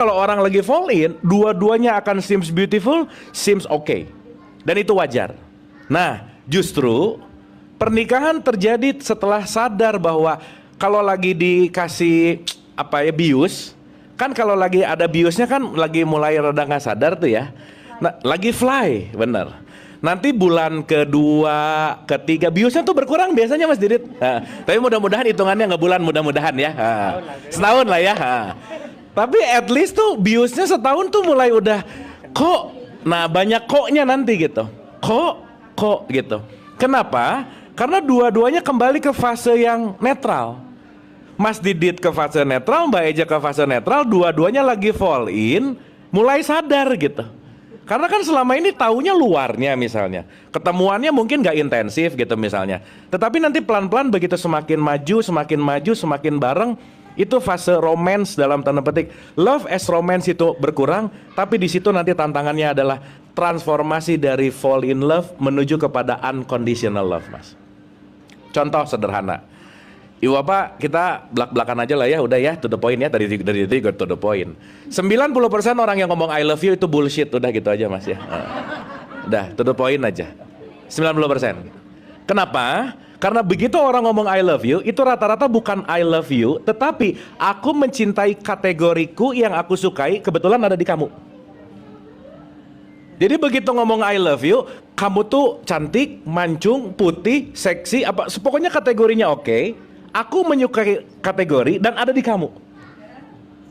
Kalau orang lagi fall in, dua-duanya akan seems beautiful, seems okay. Dan itu wajar. Nah, justru pernikahan terjadi setelah sadar bahwa kalau lagi dikasih bius, kan kalau lagi ada biusnya kan lagi mulai rada nggak sadar tuh ya. Nah, lagi fly, bener. Nanti bulan kedua, ketiga biusnya tuh berkurang biasanya Mas Didit. Tapi mudah-mudahan hitungannya nggak bulan, mudah-mudahan ya. Setahun lah ya. Tapi at least tuh biusnya setahun tuh mulai udah kok. Nah banyak koknya nanti gitu. Kok gitu. Kenapa? Karena dua-duanya kembali ke fase yang netral. Mas Didit ke fase netral, Mbak Eja ke fase netral, dua-duanya lagi fall in, mulai sadar gitu. Karena kan selama ini taunya luarnya misalnya, ketemuannya mungkin gak intensif gitu misalnya. Tetapi nanti pelan-pelan begitu semakin maju, semakin bareng, itu fase romance dalam tanda petik. Love as romance itu berkurang, tapi di situ nanti tantangannya adalah transformasi dari fall in love menuju kepada unconditional love, Mas. Contoh sederhana. Ibu Bapak, kita belak-belakan aja lah ya, udah ya, to the point ya, dari itu go to the point. 90% orang yang ngomong I love you itu bullshit, udah gitu aja Mas ya. Udah, to the point aja. 90%. Kenapa? Karena begitu orang ngomong I love you, itu rata-rata bukan I love you, tetapi aku mencintai kategoriku yang aku sukai, kebetulan ada di kamu. Jadi begitu ngomong I love you, kamu tuh cantik, mancung, putih, seksi, pokoknya kategorinya oke. Aku menyukai kategori dan ada di kamu,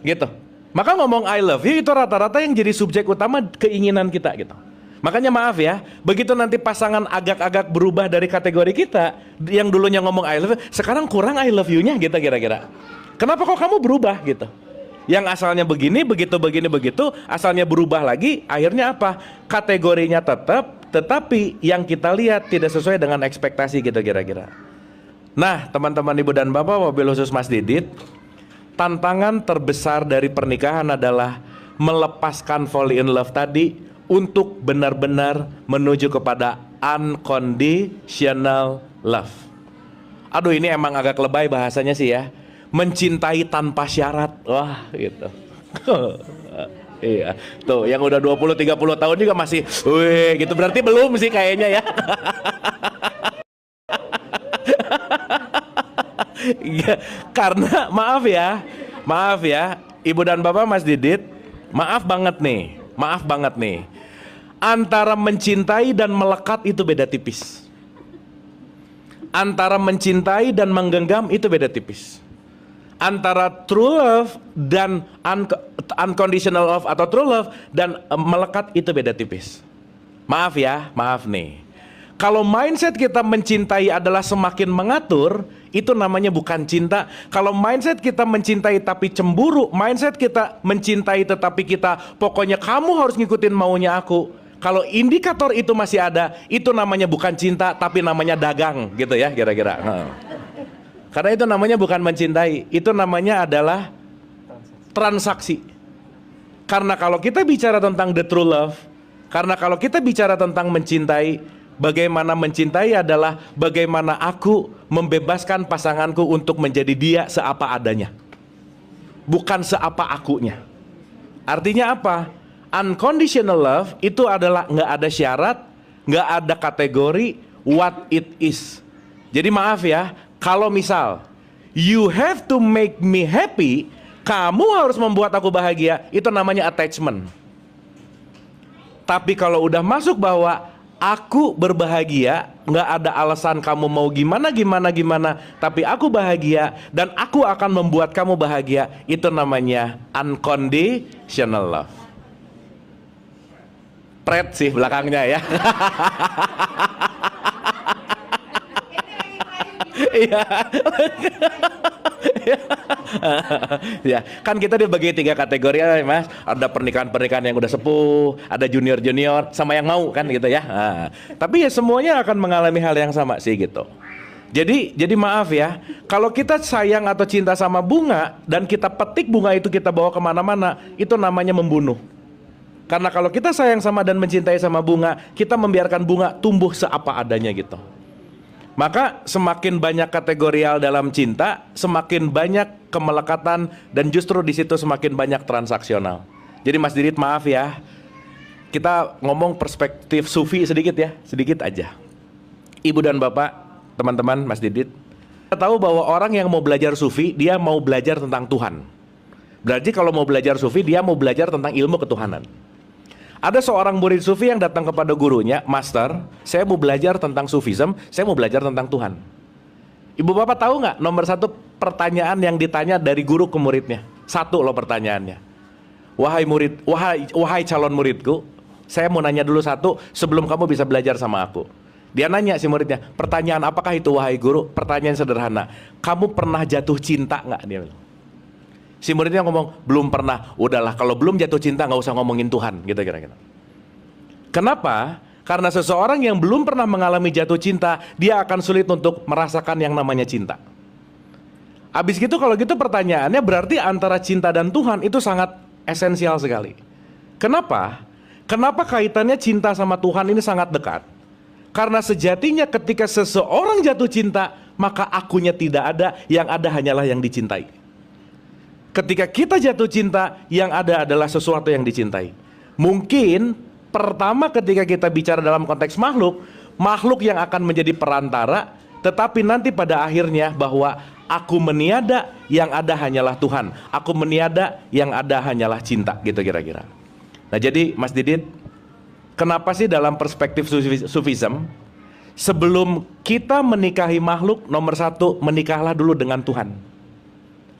gitu. Maka ngomong I love you itu rata-rata yang jadi subjek utama keinginan kita, gitu. Makanya maaf ya, begitu nanti pasangan agak-agak berubah dari kategori kita, yang dulunya ngomong I love you, sekarang kurang I love you-nya, gitu kira-kira. Kenapa kok kamu berubah, gitu? Yang asalnya begini, begitu, asalnya berubah lagi, akhirnya apa? Kategorinya tetap, tetapi yang kita lihat tidak sesuai dengan ekspektasi, gitu kira-kira. Nah, teman-teman Ibu dan Bapak, wabil khusus Mas Didit, tantangan terbesar dari pernikahan adalah melepaskan fall in love tadi untuk benar-benar menuju kepada unconditional love. Aduh, ini emang agak lebay bahasanya sih ya. Mencintai tanpa syarat. Wah, gitu. Iya, tuh yang udah 20-30 tahun juga masih, wih, gitu berarti belum sih kayaknya ya. Karena maaf ya Ibu dan Bapak Mas Didit, maaf banget nih, antara mencintai dan melekat itu beda tipis. Antara mencintai dan menggenggam itu beda tipis. Antara true love dan unconditional love atau true love dan melekat itu beda tipis. Maaf nih. Kalau mindset kita mencintai adalah semakin mengatur, itu namanya bukan cinta. Kalau mindset kita mencintai tapi cemburu, mindset kita mencintai tetapi kita pokoknya kamu harus ngikutin maunya aku. Kalau indikator itu masih ada, itu namanya bukan cinta tapi namanya dagang, gitu ya kira-kira. Karena itu namanya bukan mencintai, itu namanya adalah transaksi. Karena kalau kita bicara tentang the true love, karena kalau kita bicara tentang mencintai, bagaimana mencintai adalah bagaimana aku membebaskan pasanganku untuk menjadi dia seapa adanya, bukan seapa akunya. Artinya apa? Unconditional love itu adalah nggak ada syarat, nggak ada kategori, what it is. Jadi maaf ya, kalau misal you have to make me happy, kamu harus membuat aku bahagia, itu namanya attachment. Tapi kalau udah masuk bahwa aku berbahagia, nggak ada alasan kamu mau gimana, tapi aku bahagia dan aku akan membuat kamu bahagia, itu namanya unconditional love. Pret sih belakangnya ya. Iya. Ya, kan kita dibagi 3 kategori ya Mas. Ada pernikahan yang udah sepuh, ada junior sama yang mau kan gitu ya. Tapi ya semuanya akan mengalami hal yang sama sih gitu. Jadi maaf ya, kalau kita sayang atau cinta sama bunga dan kita petik bunga itu kita bawa kemana-mana, itu namanya membunuh. Karena kalau kita sayang sama dan mencintai sama bunga, kita membiarkan bunga tumbuh seapa adanya gitu. Maka semakin banyak kategorial dalam cinta, semakin banyak kemelekatan, dan justru di situ semakin banyak transaksional. Jadi Mas Didit, maaf ya, kita ngomong perspektif sufi sedikit ya, sedikit aja. Ibu dan Bapak, teman-teman, Mas Didit, kita tahu bahwa orang yang mau belajar sufi, dia mau belajar tentang Tuhan. Berarti kalau mau belajar sufi, dia mau belajar tentang ilmu ketuhanan. Ada seorang murid sufi yang datang kepada gurunya, Master, saya mau belajar tentang sufism, saya mau belajar tentang Tuhan. Ibu bapak tahu nggak nomor satu pertanyaan yang ditanya dari guru ke muridnya? Satu loh pertanyaannya. Wahai calon muridku, saya mau nanya dulu satu sebelum kamu bisa belajar sama aku. Dia nanya si muridnya, pertanyaan apakah itu wahai guru? Pertanyaan sederhana, kamu pernah jatuh cinta nggak? Dia bilang. Si muridnya ngomong, belum pernah. Udahlah, kalau belum jatuh cinta nggak usah ngomongin Tuhan, gitu kira-kira. Kenapa? Karena seseorang yang belum pernah mengalami jatuh cinta, dia akan sulit untuk merasakan yang namanya cinta. Habis gitu, kalau gitu pertanyaannya berarti antara cinta dan Tuhan itu sangat esensial sekali. Kenapa? Kenapa kaitannya cinta sama Tuhan ini sangat dekat? Karena sejatinya ketika seseorang jatuh cinta, maka akunya tidak ada, yang ada hanyalah yang dicintai. Ketika kita jatuh cinta, yang ada adalah sesuatu yang dicintai. Mungkin pertama ketika kita bicara dalam konteks makhluk, makhluk yang akan menjadi perantara, tetapi nanti pada akhirnya bahwa aku meniada, yang ada hanyalah Tuhan. Aku meniada, yang ada hanyalah cinta, gitu kira-kira. Nah jadi Mas Didit, kenapa sih dalam perspektif sufism, sebelum kita menikahi makhluk, nomor satu, menikahlah dulu dengan Tuhan.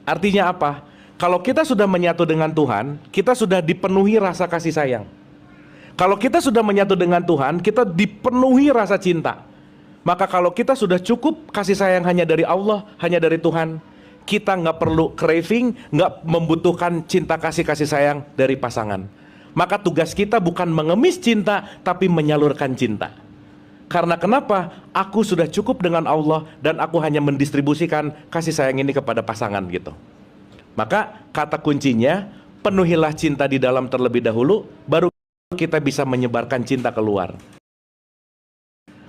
Artinya apa? Kalau kita sudah menyatu dengan Tuhan, kita sudah dipenuhi rasa kasih sayang. Kalau kita sudah menyatu dengan Tuhan, kita dipenuhi rasa cinta. Maka kalau kita sudah cukup kasih sayang hanya dari Allah, hanya dari Tuhan, kita nggak perlu craving, nggak membutuhkan cinta kasih sayang dari pasangan. Maka tugas kita bukan mengemis cinta, tapi menyalurkan cinta. Karena kenapa? Aku sudah cukup dengan Allah dan aku hanya mendistribusikan kasih sayang ini kepada pasangan gitu. Maka kata kuncinya, penuhilah cinta di dalam terlebih dahulu, baru kita bisa menyebarkan cinta keluar.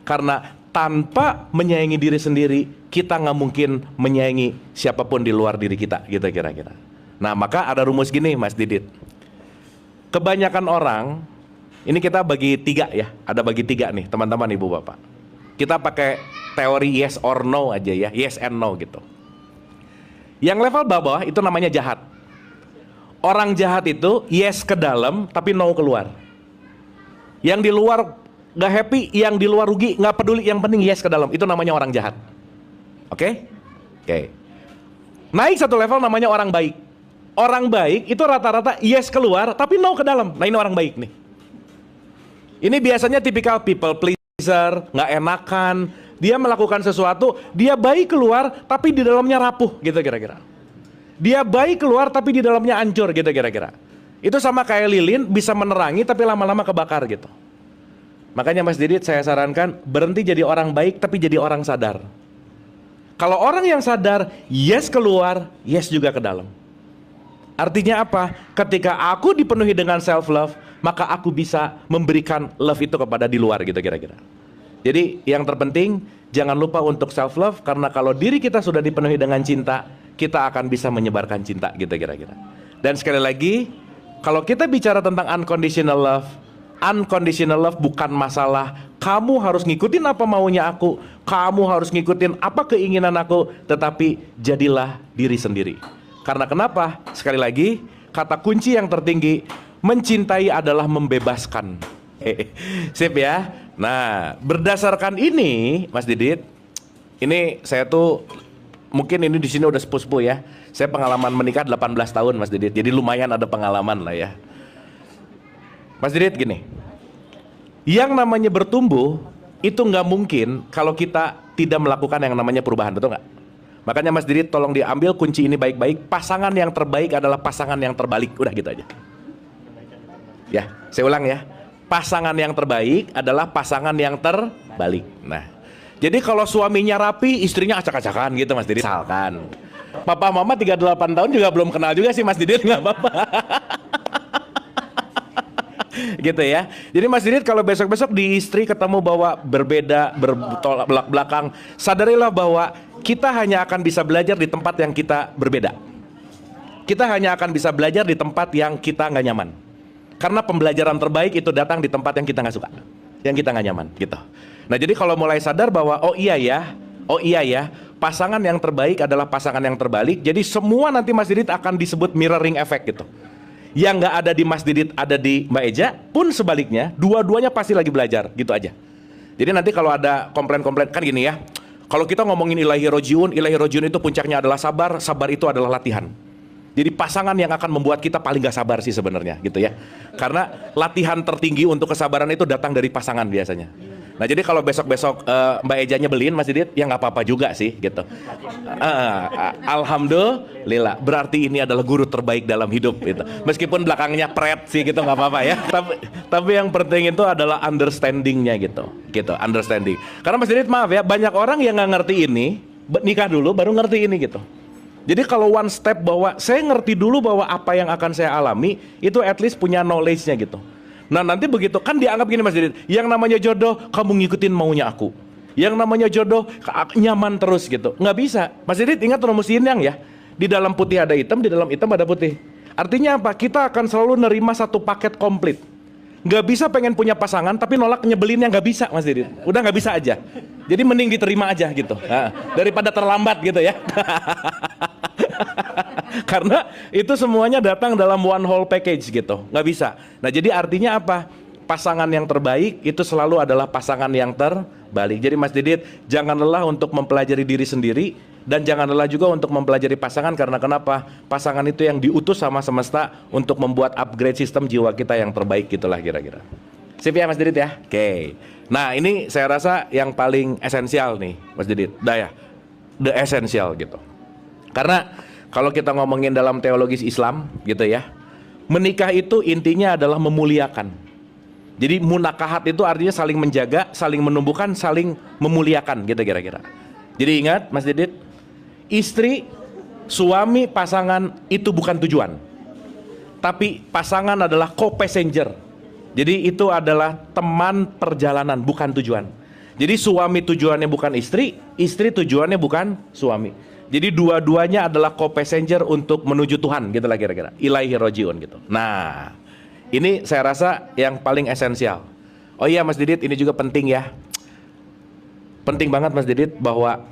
Karena tanpa menyayangi diri sendiri, kita nggak mungkin menyayangi siapapun di luar diri kita, gitu kira-kira. Nah maka ada rumus gini Mas Didit. Kebanyakan orang, ini kita bagi tiga ya, ada bagi tiga nih teman-teman ibu bapak. Kita pakai teori yes or no aja ya, yes and no gitu. Yang level bawah itu namanya jahat. Orang jahat itu yes ke dalam tapi no keluar. Yang di luar gak happy, yang di luar rugi, gak peduli, yang penting yes ke dalam. Itu namanya orang jahat. Oke? Oke. Naik satu level namanya orang baik. Orang baik itu rata-rata yes keluar tapi no ke dalam. Nah ini orang baik nih. Ini biasanya tipikal people pleaser, gak enakan. Dia melakukan sesuatu, dia baik keluar tapi di dalamnya rapuh gitu kira-kira. Dia baik keluar tapi di dalamnya hancur gitu kira-kira. Itu sama kayak lilin, bisa menerangi tapi lama-lama kebakar gitu. Makanya Mas Didit saya sarankan berhenti jadi orang baik tapi jadi orang sadar. Kalau orang yang sadar, yes keluar, yes juga ke dalam. Artinya apa? Ketika aku dipenuhi dengan self love, maka aku bisa memberikan love itu kepada di luar gitu kira-kira. Jadi yang terpenting jangan lupa untuk self love, karena kalau diri kita sudah dipenuhi dengan cinta, kita akan bisa menyebarkan cinta gitu kira-kira. Dan sekali lagi, kalau kita bicara tentang unconditional love bukan masalah kamu harus ngikutin apa maunya aku, kamu harus ngikutin apa keinginan aku, tetapi jadilah diri sendiri. Karena kenapa? Sekali lagi, kata kunci yang tertinggi, mencintai adalah membebaskan. Sip ya. Nah, berdasarkan ini, Mas Didit, ini saya tuh mungkin ini di sini udah sepuh-sepuh ya. Saya pengalaman menikah 18 tahun, Mas Didit. Jadi lumayan ada pengalaman lah ya. Mas Didit gini, yang namanya bertumbuh itu nggak mungkin kalau kita tidak melakukan yang namanya perubahan, betul nggak? Makanya Mas Didit tolong diambil kunci ini baik-baik. Pasangan yang terbaik adalah pasangan yang terbalik. Udah gitu aja. Ya, saya ulang ya. Pasangan yang terbaik adalah pasangan yang terbalik. Nah, jadi kalau suaminya rapi, istrinya acak-acakan gitu Mas Didit. Misalkan Papa Mama 38 tahun juga belum kenal juga sih Mas Didit, nggak apa-apa. gitu ya. Jadi Mas Didit kalau besok-besok di istri ketemu bahwa berbeda, bertolak belakang, sadarilah bahwa kita hanya akan bisa belajar di tempat yang kita berbeda. Kita hanya akan bisa belajar di tempat yang kita nggak nyaman. Karena pembelajaran terbaik itu datang di tempat yang kita nggak suka, yang kita nggak nyaman, gitu. Nah jadi kalau mulai sadar bahwa oh iya ya, pasangan yang terbaik adalah pasangan yang terbalik. Jadi semua nanti Mas Didit akan disebut mirroring effect gitu. Yang nggak ada di Mas Didit ada di Mbak Eja, pun sebaliknya, dua-duanya pasti lagi belajar, gitu aja. Jadi nanti kalau ada komplain-komplain, kan gini ya, kalau kita ngomongin ilahi rojiun itu puncaknya adalah sabar, sabar itu adalah latihan. Jadi pasangan yang akan membuat kita paling gak sabar sih sebenarnya, gitu ya. Karena latihan tertinggi untuk kesabaran itu datang dari pasangan biasanya. Nah jadi kalau besok-besok Mbak Eja nyebelin Mas Didit, ya nggak apa-apa juga sih gitu. Alhamdulillah, berarti ini adalah guru terbaik dalam hidup gitu. Meskipun belakangnya pret sih gitu, nggak apa-apa ya. Tapi yang penting itu adalah understandingnya gitu, understanding. Karena Mas Didit maaf ya, banyak orang yang nggak ngerti ini, nikah dulu baru ngerti ini gitu. Jadi kalau one step bahwa saya ngerti dulu bahwa apa yang akan saya alami itu at least punya knowledge-nya gitu. Nah nanti begitu kan dianggap gini Mas Didit, yang namanya jodoh kamu ngikutin maunya aku, yang namanya jodoh nyaman terus gitu, nggak bisa. Mas Didit ingat rumus yin yang ya, di dalam putih ada hitam, di dalam hitam ada putih. Artinya apa? Kita akan selalu nerima satu paket komplit. Nggak bisa pengen punya pasangan tapi nolak nyebelinnya, nggak bisa Mas Didit, udah nggak bisa aja. Jadi mending diterima aja gitu, daripada terlambat gitu ya. Karena itu semuanya datang dalam one whole package gitu, nggak bisa. Nah jadi artinya apa? Pasangan yang terbaik itu selalu adalah pasangan yang terbalik. Jadi Mas Didit jangan lelah untuk mempelajari diri sendiri, dan jangan lelah juga untuk mempelajari pasangan. Karena kenapa? Pasangan itu yang diutus sama semesta untuk membuat upgrade sistem jiwa kita yang terbaik, gitulah kira-kira. Sip ya Mas Didit ya? Oke. Nah ini saya rasa yang paling esensial nih Mas Didit, dah ya, the essential gitu. Karena kalau kita ngomongin dalam teologis Islam gitu ya, menikah itu intinya adalah memuliakan. Jadi munakahat itu artinya saling menjaga, saling menumbuhkan, saling memuliakan gitu kira-kira. Jadi ingat Mas Didit, istri, suami, pasangan itu bukan tujuan, tapi pasangan adalah co-passenger. Jadi itu adalah teman perjalanan, bukan tujuan. Jadi suami tujuannya bukan istri, istri tujuannya bukan suami. Jadi dua-duanya adalah co-passenger untuk menuju Tuhan, gitu lah kira-kira. Ilaihi rojiun gitu. Nah, ini saya rasa yang paling esensial. Oh iya Mas Didit, ini juga penting ya. Penting banget Mas Didit bahwa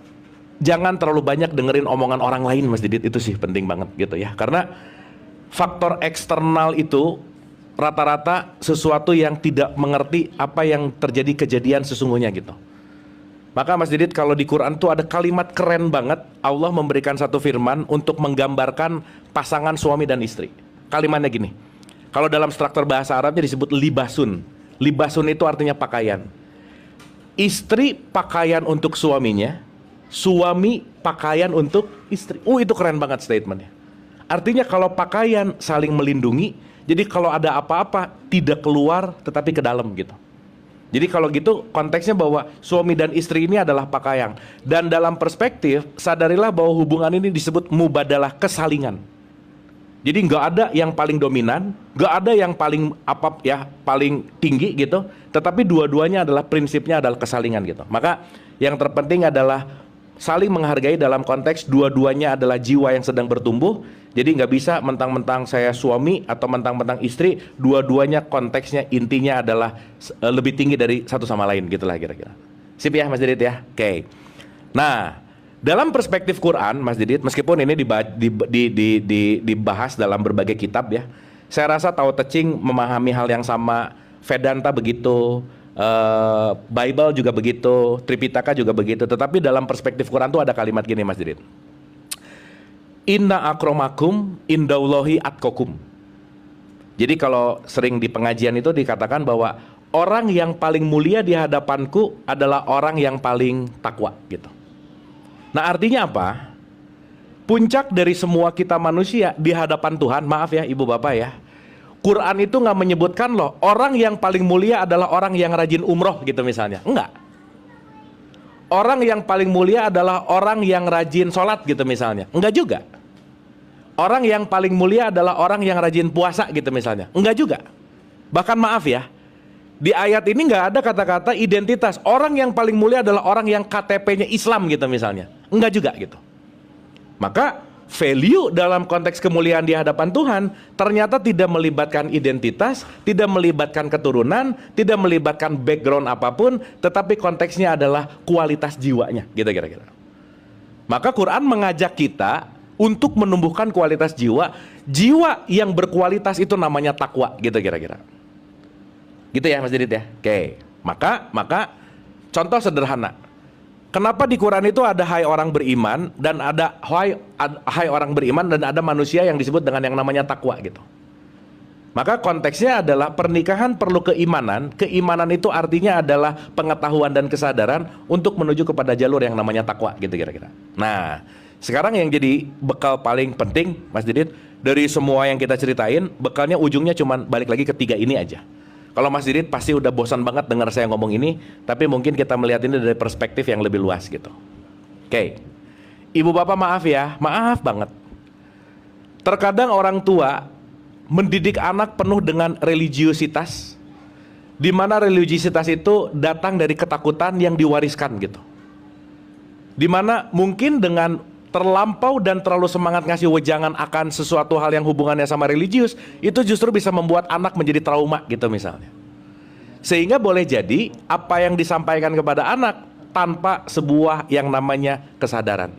jangan terlalu banyak dengerin omongan orang lain Mas Didit, itu sih penting banget gitu ya. Karena faktor eksternal itu rata-rata sesuatu yang tidak mengerti apa yang terjadi kejadian sesungguhnya gitu. Maka Mas Didit kalau di Quran tuh ada kalimat keren banget. Allah memberikan satu firman untuk menggambarkan pasangan suami dan istri. Kalimatnya gini, kalau dalam struktur bahasa Arabnya disebut libasun. Libasun itu artinya pakaian. Istri pakaian untuk suaminya, suami pakaian untuk istri. Itu keren banget statementnya. Artinya kalau pakaian saling melindungi, jadi kalau ada apa-apa tidak keluar tetapi ke dalam gitu. Jadi kalau gitu konteksnya bahwa suami dan istri ini adalah pakaian. Dan dalam perspektif sadarilah bahwa hubungan ini disebut mubadalah, kesalingan. Jadi nggak ada yang paling dominan, nggak ada yang paling paling tinggi gitu. Tetapi dua-duanya adalah prinsipnya adalah kesalingan gitu. Maka yang terpenting adalah saling menghargai dalam konteks dua-duanya adalah jiwa yang sedang bertumbuh. Jadi nggak bisa mentang-mentang saya suami atau mentang-mentang istri, dua-duanya konteksnya intinya adalah lebih tinggi dari satu sama lain gitulah kira-kira. Sip ya Mas Didit ya? Oke. Nah, dalam perspektif Quran Mas Didit, meskipun ini dibahas dalam berbagai kitab ya, saya rasa Tao Te Ching memahami hal yang sama, Vedanta begitu, Bible juga begitu, Tripitaka juga begitu. Tetapi dalam perspektif Quran tuh ada kalimat gini Mas Didit, Inna akromakum indaullahi atqakum. Jadi kalau sering di pengajian itu dikatakan bahwa orang yang paling mulia di hadapanku adalah orang yang paling takwa gitu. Nah artinya apa? Puncak dari semua kita manusia di hadapan Tuhan, maaf ya ibu bapak ya, Quran itu nggak menyebutkan loh orang yang paling mulia adalah orang yang rajin umroh gitu misalnya, enggak. Orang yang paling mulia adalah orang yang rajin sholat gitu misalnya, enggak juga. Orang yang paling mulia adalah orang yang rajin puasa gitu misalnya, enggak juga. Bahkan maaf ya, di ayat ini nggak ada kata-kata identitas. Orang yang paling mulia adalah orang yang KTP-nya Islam gitu misalnya. Enggak juga gitu. Maka value dalam konteks kemuliaan di hadapan Tuhan ternyata tidak melibatkan identitas, tidak melibatkan keturunan, tidak melibatkan background apapun, tetapi konteksnya adalah kualitas jiwanya, gitu kira-kira. Maka Quran mengajak kita untuk menumbuhkan kualitas jiwa. Jiwa yang berkualitas itu namanya takwa, gitu kira-kira. Gitu ya Mas Didit ya. Oke. Maka contoh sederhana. Kenapa di Quran itu ada hai orang beriman dan ada hai orang beriman dan ada manusia yang disebut dengan yang namanya takwa gitu. Maka konteksnya adalah pernikahan perlu keimanan. Keimanan itu artinya adalah pengetahuan dan kesadaran untuk menuju kepada jalur yang namanya takwa gitu kira-kira. Nah, sekarang yang jadi bekal paling penting Mas Didit, dari semua yang kita ceritain, bekalnya ujungnya cuman balik lagi ke 3 ini aja. Kalau Mas Didit pasti udah bosan banget dengar saya ngomong ini, tapi mungkin kita melihat ini dari perspektif yang lebih luas gitu. Oke. Ibu bapak maaf ya, maaf banget. Terkadang orang tua mendidik anak penuh dengan religiusitas, di mana religiusitas itu datang dari ketakutan yang diwariskan gitu. Di mana mungkin dengan terlampau dan terlalu semangat ngasih wejangan akan sesuatu hal yang hubungannya sama religius, itu justru bisa membuat anak menjadi trauma gitu misalnya. Sehingga boleh jadi apa yang disampaikan kepada anak tanpa sebuah yang namanya kesadaran.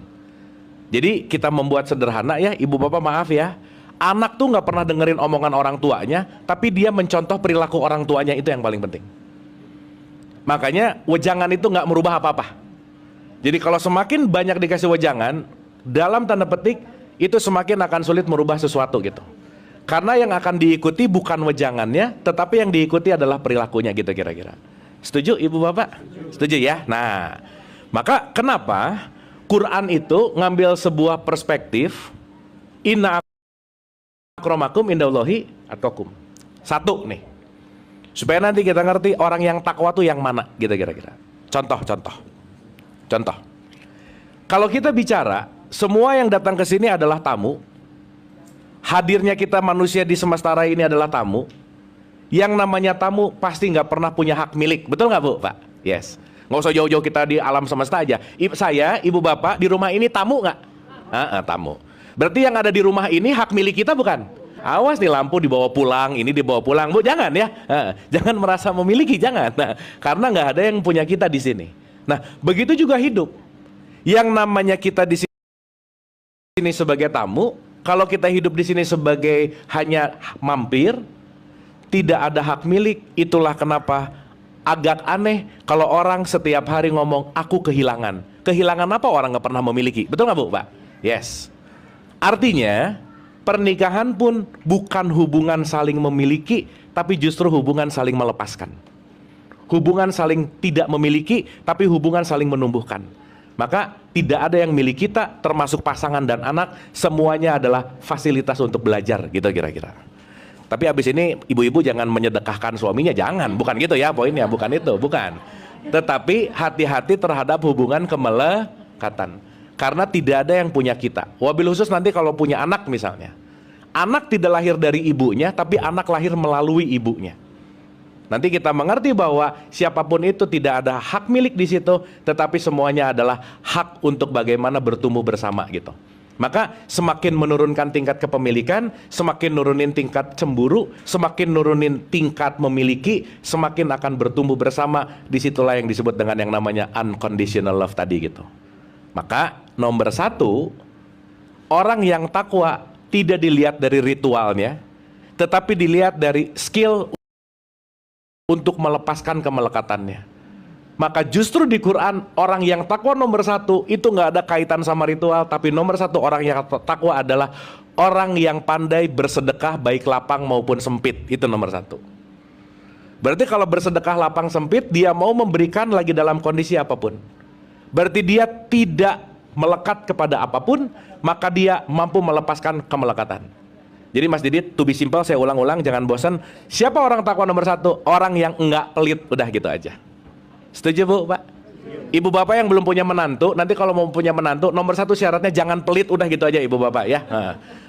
Jadi kita membuat sederhana ya, ibu bapak maaf ya, anak tuh nggak pernah dengerin omongan orang tuanya, tapi dia mencontoh perilaku orang tuanya, itu yang paling penting. Makanya wejangan itu nggak merubah apa-apa. Jadi kalau semakin banyak dikasih wejangan, dalam tanda petik itu semakin akan sulit merubah sesuatu gitu. Karena yang akan diikuti bukan wejangannya, tetapi yang diikuti adalah perilakunya gitu kira-kira. Setuju ibu bapak? Setuju ya? Nah, maka kenapa Quran itu ngambil sebuah perspektif inna akramakum indallahi atqakum. Satu nih, supaya nanti kita ngerti orang yang takwa tuh yang mana gitu kira-kira. Contoh. Kalau kita bicara semua yang datang ke sini adalah tamu, hadirnya kita manusia di semestara ini adalah tamu. Yang namanya tamu pasti nggak pernah punya hak milik, betul nggak Bu, Pak? Yes. Nggak usah jauh-jauh kita di alam semesta aja. Saya, ibu bapak di rumah ini tamu nggak? Tamu. Berarti yang ada di rumah ini hak milik kita bukan? Awas nih, lampu dibawa pulang, ini dibawa pulang, Bu, jangan ya. Jangan merasa memiliki, jangan. Nah, karena nggak ada yang punya kita di sini. Nah, begitu juga hidup. Yang namanya kita di sini sebagai tamu, kalau kita hidup di sini sebagai hanya mampir, tidak ada hak milik. Itulah kenapa agak aneh kalau orang setiap hari ngomong aku kehilangan. Kehilangan apa orang nggak pernah memiliki? Betul nggak Bu, Pak? Yes. Artinya pernikahan pun bukan hubungan saling memiliki, tapi justru hubungan saling melepaskan. Hubungan saling tidak memiliki, tapi hubungan saling menumbuhkan. Maka tidak ada yang milik kita, termasuk pasangan dan anak, semuanya adalah fasilitas untuk belajar gitu kira-kira. Tapi habis ini ibu-ibu jangan menyedekahkan suaminya, jangan, bukan gitu ya poinnya, bukan itu, bukan. Tetapi hati-hati terhadap hubungan kemelekatan, karena tidak ada yang punya kita. Wabil khusus nanti kalau punya anak misalnya, anak tidak lahir dari ibunya, tapi anak lahir melalui ibunya. Nanti kita mengerti bahwa siapapun itu tidak ada hak milik di situ, tetapi semuanya adalah hak untuk bagaimana bertumbuh bersama gitu. Maka semakin menurunkan tingkat kepemilikan, semakin nurunin tingkat cemburu, semakin nurunin tingkat memiliki, semakin akan bertumbuh bersama. Disitulah yang disebut dengan yang namanya unconditional love tadi gitu. Maka nomor 1, orang yang takwa tidak dilihat dari ritualnya, tetapi dilihat dari skill untuk melepaskan kemelekatannya. Maka justru di Quran orang yang takwa nomor 1 itu nggak ada kaitan sama ritual, tapi nomor 1 orang yang takwa adalah orang yang pandai bersedekah baik lapang maupun sempit. Itu nomor 1. Berarti kalau bersedekah lapang sempit, dia mau memberikan lagi dalam kondisi apapun. Berarti dia tidak melekat kepada apapun, maka dia mampu melepaskan kemelekatan. Jadi Mas Didit, to be simple, saya ulang-ulang, jangan bosan. Siapa orang takwa nomor 1? Orang yang enggak pelit, udah gitu aja. Setuju Bu, Pak? Ibu bapak yang belum punya menantu, nanti kalau mau punya menantu, nomor 1 syaratnya jangan pelit, udah gitu aja ibu bapak ya.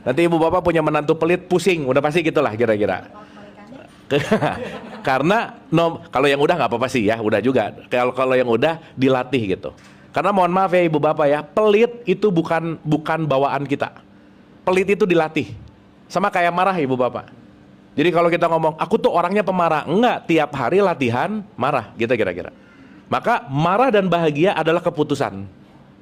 Nanti ibu bapak punya menantu pelit, pusing, udah pasti gitulah kira-kira. Karena kalau yang udah nggak apa-apa sih ya, udah juga. Kalau yang udah dilatih gitu. Karena mohon maaf ya ibu bapak ya, pelit itu bukan bawaan kita. Pelit itu dilatih. Sama kayak marah ibu bapak. Jadi kalau kita ngomong, aku tuh orangnya pemarah, enggak, tiap hari latihan marah, gitu kira-kira. Maka marah dan bahagia adalah keputusan.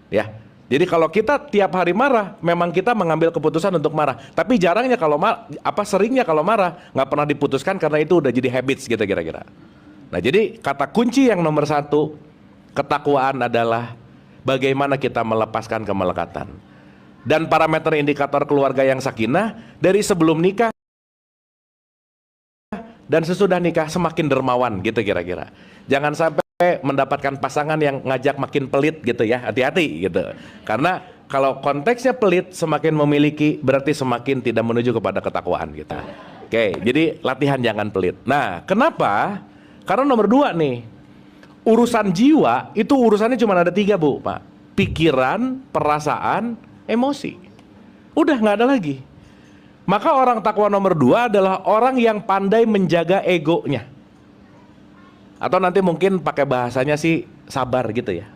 Ya. Jadi kalau kita tiap hari marah, memang kita mengambil keputusan untuk marah. Tapi jarangnya kalau seringnya kalau marah nggak pernah diputuskan karena itu udah jadi habits gitu kira-kira. Nah jadi kata kunci yang nomor 1 ketakwaan adalah bagaimana kita melepaskan kemelekatan. Dan parameter indikator keluarga yang sakinah dari sebelum nikah dan sesudah nikah semakin dermawan gitu kira-kira. Jangan sampai mendapatkan pasangan yang ngajak makin pelit gitu ya, hati-hati gitu. Karena kalau konteksnya pelit semakin memiliki berarti semakin tidak menuju kepada ketakwaan gitu. Oke, jadi latihan jangan pelit. Nah, kenapa? Karena nomor 2 nih, urusan jiwa itu urusannya cuma ada 3 Bu, Pak. Pikiran, perasaan, emosi. Udah nggak ada lagi. Maka orang takwa nomor 2 adalah orang yang pandai menjaga egonya. Atau nanti mungkin pakai bahasanya sih sabar gitu ya.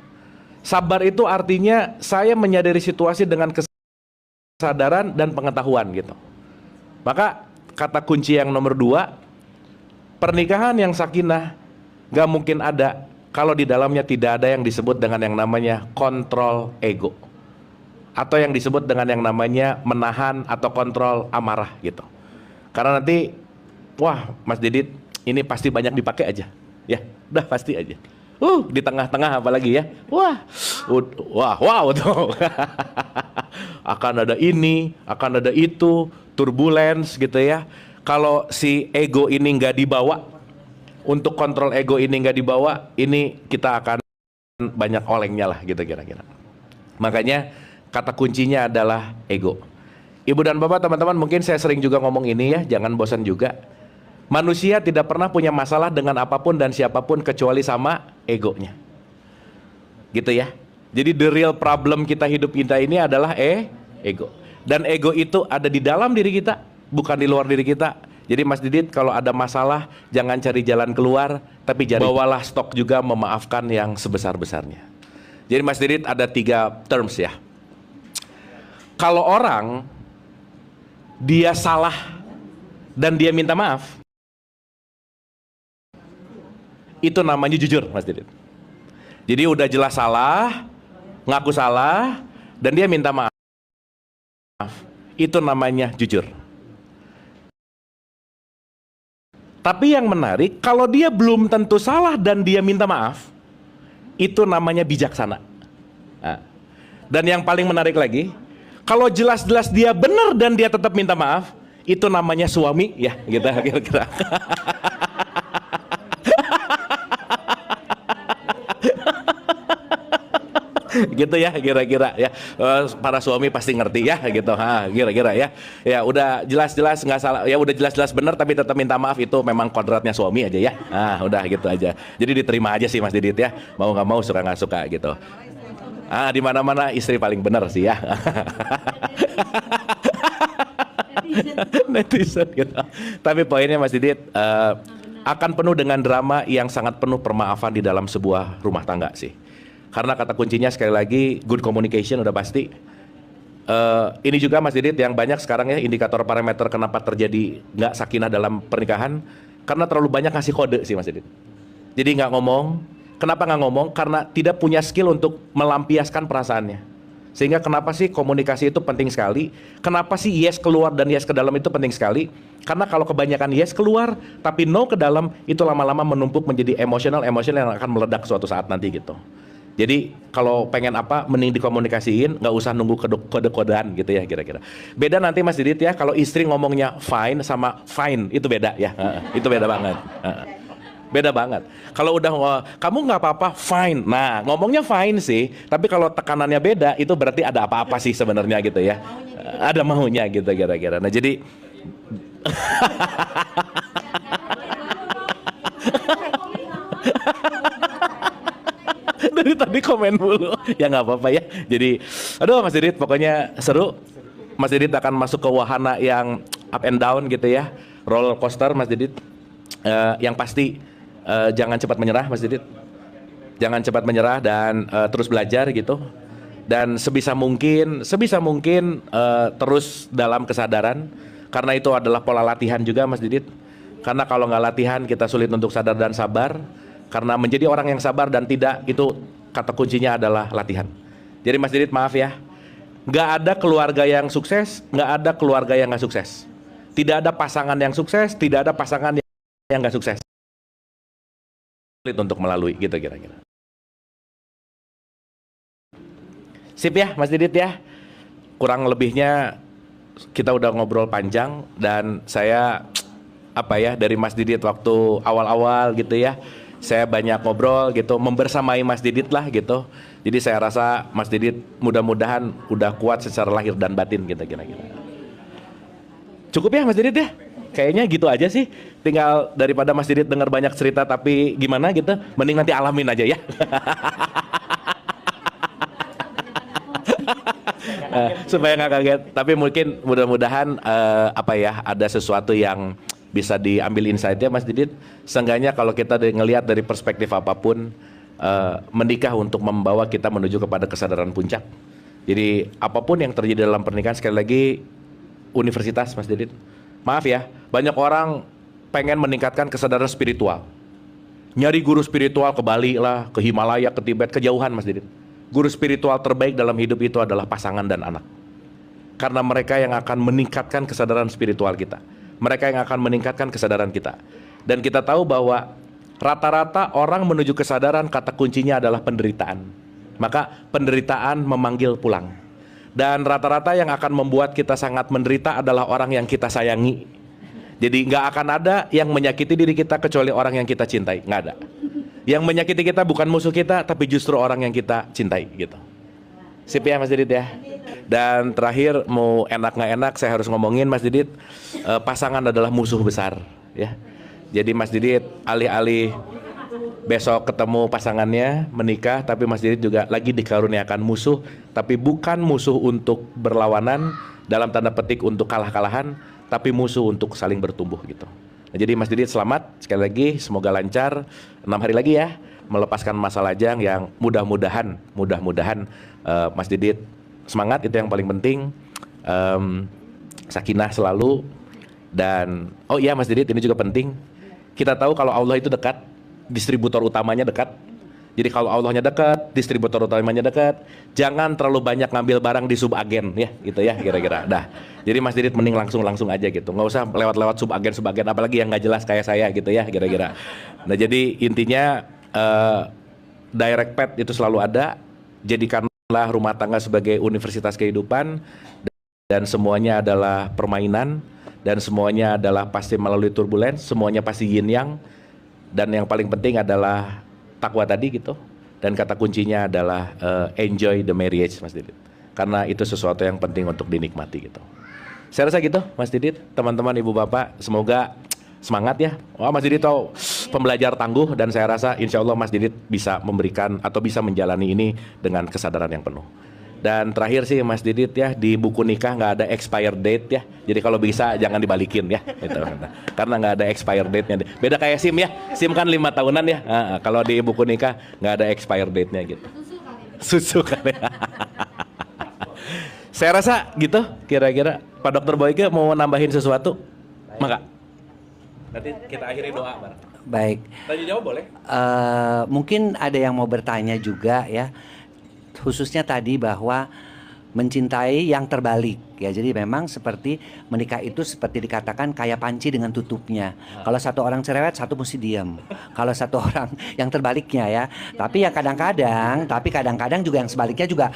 Sabar itu artinya saya menyadari situasi dengan kesadaran dan pengetahuan gitu. Maka kata kunci yang nomor 2, pernikahan yang sakinah gak mungkin ada kalau di dalamnya tidak ada yang disebut dengan yang namanya kontrol ego. Atau yang disebut dengan yang namanya menahan atau kontrol amarah gitu. Karena nanti, wah Mas Didit ini pasti banyak dipakai aja. Ya, udah pasti aja. Di tengah-tengah apalagi ya. Wow tuh. Akan ada ini, akan ada itu, turbulence gitu ya. Kalau si ego ini nggak dibawa, untuk kontrol ego ini nggak dibawa, ini kita akan banyak olengnya lah gitu kira-kira. Makanya kata kuncinya adalah ego. Ibu dan bapak, teman-teman, mungkin saya sering juga ngomong ini ya, jangan bosan juga. Manusia tidak pernah punya masalah dengan apapun dan siapapun kecuali sama egonya. Gitu ya. Jadi the real problem hidup kita ini adalah ego. Dan ego itu ada di dalam diri kita, bukan di luar diri kita. Jadi Mas Didit kalau ada masalah jangan cari jalan keluar, tapi bawalah stok juga memaafkan yang sebesar-besarnya. Jadi Mas Didit ada 3 terms ya. Kalau orang dia salah dan dia minta maaf, itu namanya jujur Mas Didit. Jadi udah jelas salah, ngaku salah, dan dia minta maaf. Itu namanya jujur. Tapi yang menarik, kalau dia belum tentu salah dan dia minta maaf, itu namanya bijaksana. Nah, dan yang paling menarik lagi, kalau jelas-jelas dia benar dan dia tetap minta maaf, itu namanya suami ya, gitu kira-kira. Gitu ya kira-kira ya. Para suami pasti ngerti ya gitu. Kira-kira ya. Ya udah jelas-jelas nggak salah, ya udah jelas-jelas benar tapi tetap minta maaf, itu memang kodratnya suami aja ya. Udah gitu aja. Jadi diterima aja sih Mas Didit ya. Mau nggak mau, suka nggak suka gitu. Di mana-mana istri paling benar sih ya. Netizen gitu. Tapi poinnya Mas Didit, akan penuh dengan drama yang sangat penuh permaafan di dalam sebuah rumah tangga sih. Karena kata kuncinya sekali lagi good communication udah pasti. Ini juga Mas Didit yang banyak sekarang ya indikator parameter kenapa terjadi nggak sakinah dalam pernikahan, karena terlalu banyak ngasih kode sih Mas Didit. Jadi nggak ngomong. Kenapa nggak ngomong? Karena tidak punya skill untuk melampiaskan perasaannya. Sehingga kenapa sih komunikasi itu penting sekali? Kenapa sih yes keluar dan yes ke dalam itu penting sekali? Karena kalau kebanyakan yes keluar tapi no ke dalam, itu lama-lama menumpuk menjadi emosional yang akan meledak suatu saat nanti gitu. Jadi kalau pengen apa, mending dikomunikasiin, nggak usah nunggu kode-kodean gitu ya kira-kira. Beda nanti Mas Didit ya, kalau istri ngomongnya fine sama fine, itu beda ya. Itu beda banget. Beda banget. Kalau udah kamu nggak apa-apa, fine. Nah ngomongnya fine sih, tapi kalau tekanannya beda, itu berarti ada apa-apa sih sebenarnya gitu ya. Ada maunya gitu kira-kira. Nah jadi dari tadi komen mulu ya, nggak apa-apa ya. Jadi aduh Mas Didit pokoknya seru. Mas Didit akan masuk ke wahana yang up and down gitu ya, roller coaster Mas Didit. Yang pasti jangan cepat menyerah Mas Didit. Jangan cepat menyerah dan terus belajar gitu. Dan sebisa mungkin terus dalam kesadaran, karena itu adalah pola latihan juga Mas Didit. Karena kalau nggak latihan kita sulit untuk sadar dan sabar. Karena menjadi orang yang sabar dan tidak, itu kata kuncinya adalah latihan. Jadi Mas Didit maaf ya, nggak ada keluarga yang sukses, nggak ada keluarga yang nggak sukses. Tidak ada pasangan yang sukses, tidak ada pasangan yang nggak sukses. Sulit untuk melalui gitu kira-kira. Sip ya Mas Didit ya. Kurang lebihnya kita udah ngobrol panjang, dan saya dari Mas Didit waktu awal-awal gitu ya, saya banyak ngobrol gitu, membersamai Mas Didit lah gitu. Jadi saya rasa Mas Didit mudah-mudahan udah kuat secara lahir dan batin gitu kira-kira. Cukup ya Mas Didit ya? Kayaknya gitu aja sih. Tinggal daripada Mas Didit dengar banyak cerita tapi gimana gitu, mending nanti alamin aja ya. Supaya nggak kaget. Tapi mungkin mudah-mudahan ada sesuatu yang bisa diambil insight-nya Mas Didit. Seenggaknya kalau kita ngelihat dari perspektif apapun, menikah untuk membawa kita menuju kepada kesadaran puncak. Jadi apapun yang terjadi dalam pernikahan, sekali lagi universitas Mas Didit. Maaf ya, banyak orang pengen meningkatkan kesadaran spiritual. Nyari guru spiritual ke Bali lah, ke Himalaya, ke Tibet, kejauhan Mas Didit. Guru spiritual terbaik dalam hidup itu adalah pasangan dan anak. Karena mereka yang akan meningkatkan kesadaran spiritual kita. Mereka yang akan meningkatkan kesadaran kita. Dan kita tahu bahwa rata-rata orang menuju kesadaran, kata kuncinya adalah penderitaan. Maka penderitaan memanggil pulang. Dan rata-rata yang akan membuat kita sangat menderita adalah orang yang kita sayangi. Jadi nggak akan ada yang menyakiti diri kita kecuali orang yang kita cintai. Nggak ada. Yang menyakiti kita bukan musuh kita, tapi justru orang yang kita cintai gitu. Sip ya Mas Didit ya. Dan terakhir, mau enak nggak enak saya harus ngomongin Mas Didit, pasangan adalah musuh besar ya. Jadi Mas Didit alih-alih besok ketemu pasangannya menikah, tapi Mas Didit juga lagi dikaruniakan musuh, tapi bukan musuh untuk berlawanan dalam tanda petik untuk kalah-kalahan, tapi musuh untuk saling bertumbuh gitu. Nah, jadi Mas Didit selamat sekali lagi, semoga lancar 6 hari lagi ya, melepaskan masa lajang yang mudah-mudahan Mas Didit semangat, itu yang paling penting. Sakinah selalu. Dan oh iya Mas Didit, ini juga penting, kita tahu kalau Allah itu dekat, distributor utamanya dekat. Jadi kalau Allahnya dekat, distributor utamanya dekat, jangan terlalu banyak ngambil barang di subagen ya, gitu ya kira-kira. Dah. Jadi Mas Didit mending langsung aja gitu, nggak usah lewat subagen, apalagi yang nggak jelas kayak saya gitu ya kira-kira. Nah jadi intinya direct path itu selalu ada. Jadikanlah rumah tangga sebagai universitas kehidupan, dan semuanya adalah permainan, dan semuanya adalah pasti melalui turbulence, semuanya pasti yin yang, dan yang paling penting adalah takwa tadi gitu. Dan kata kuncinya adalah enjoy the marriage Mas Didit, karena itu sesuatu yang penting untuk dinikmati gitu. Saya rasa gitu Mas Didit, teman-teman ibu bapak, semoga semangat ya. Wah Mas Didit tahu pembelajar tangguh, dan saya rasa insya Allah Mas Didit bisa memberikan atau bisa menjalani ini dengan kesadaran yang penuh. Dan terakhir sih Mas Didit ya, di buku nikah nggak ada expire date ya. Jadi kalau bisa jangan dibalikin ya, gitu. Karena nggak ada expire date-nya. Beda kayak SIM ya, SIM kan 5 tahunan ya. Kalau di buku nikah nggak ada expire date-nya gitu. Susu kan ya. Saya rasa gitu kira-kira. Pak Dokter Boyke mau nambahin sesuatu? Maka nanti kita akhiri doa bareng. Baik. Tanya jawab boleh? Mungkin ada yang mau bertanya juga ya, khususnya tadi bahwa mencintai yang terbalik ya. Jadi memang seperti menikah itu seperti dikatakan kayak panci dengan tutupnya. Kalau satu orang cerewet, satu mesti diam. Kalau satu orang yang terbaliknya ya. Tapi ya kadang-kadang juga yang sebaliknya juga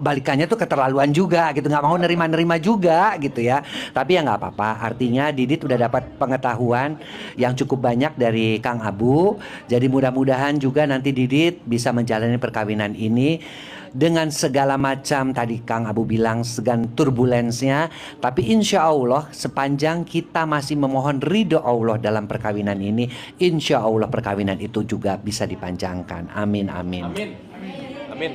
balikannya tuh keterlaluan juga gitu, nggak mau nerima juga gitu ya. Tapi ya nggak apa-apa. Artinya Didit udah dapat pengetahuan yang cukup banyak dari Kang Abu. Jadi mudah-mudahan juga nanti Didit bisa menjalani perkawinan ini dengan segala macam tadi Kang Abu bilang segan turbulensnya, tapi insya Allah sepanjang kita masih memohon ridho Allah dalam perkawinan ini, insya Allah perkawinan itu juga bisa dipanjangkan. Amin amin. Amin. Amin.